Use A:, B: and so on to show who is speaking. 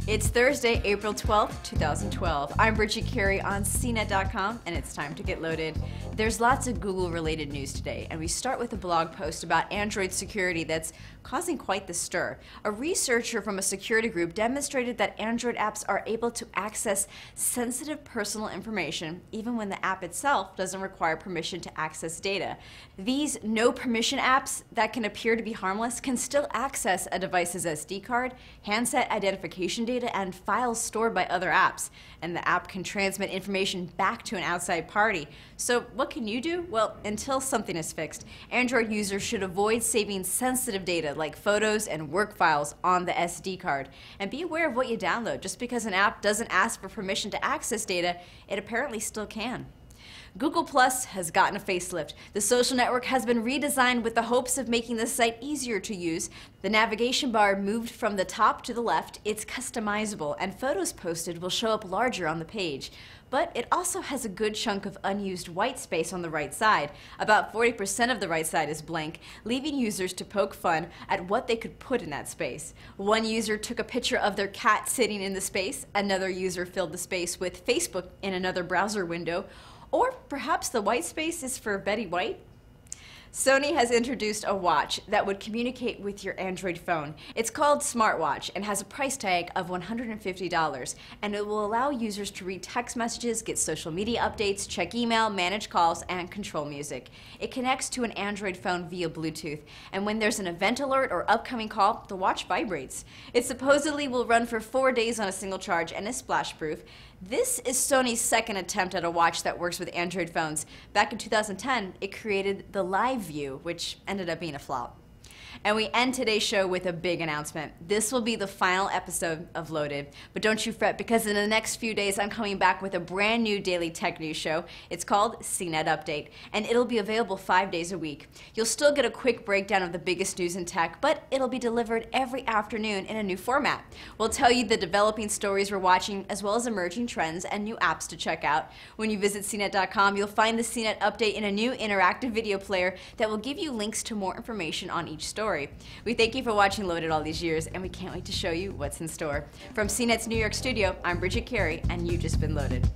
A: It's Thursday, April 12th, 2012. I'm Bridget Carey on CNET.com, and it's time to get loaded. There's lots of Google-related news today, and we start with a blog post about Android security that's causing quite the stir. A researcher from a security group demonstrated that Android apps are able to access sensitive personal information even when the app itself doesn't require permission to access data. These no-permission apps that can appear to be harmless can still access a device's SD card, handset identification data, and files stored by other apps. And the app can transmit information back to an outside party. So what can you do? Well, until something is fixed, Android users should avoid saving sensitive data like photos and work files on the SD card. And be aware of what you download. Just because an app doesn't ask for permission to access data, it apparently still can. Google Plus has gotten a facelift. The social network has been redesigned with the hopes of making the site easier to use. The navigation bar moved from the top to the left. It's customizable, and photos posted will show up larger on the page. But it also has a good chunk of unused white space on the right side. About 40% of the right side is blank, leaving users to poke fun at what they could put in that space. One user took a picture of their cat sitting in the space. Another user filled the space with Facebook in another browser window. Or perhaps the white space is for Betty White? Sony has introduced a watch that would communicate with your Android phone. It's called Smartwatch and has a price tag of $150, and it will allow users to read text messages, get social media updates, check email, manage calls, and control music. It connects to an Android phone via Bluetooth, and when there's an event alert or upcoming call, the watch vibrates. It supposedly will run for 4 days on a single charge and is splash-proof. This is Sony's second attempt at a watch that works with Android phones. Back in 2010, it created the Live View, which ended up being a flop. And we end today's show with a big announcement. This will be the final episode of Loaded, but don't you fret, because in the next few days I'm coming back with a brand new daily tech news show. It's called CNET Update, and it'll be available 5 days a week. You'll still get a quick breakdown of the biggest news in tech, but it'll be delivered every afternoon in a new format. We'll tell you the developing stories we're watching, as well as emerging trends and new apps to check out. When you visit CNET.com, you'll find the CNET Update in a new interactive video player that will give you links to more information on each story. We thank you for watching Loaded all these years, and we can't wait to show you what's in store. From CNET's New York studio, I'm Bridget Carey, and you've just been loaded.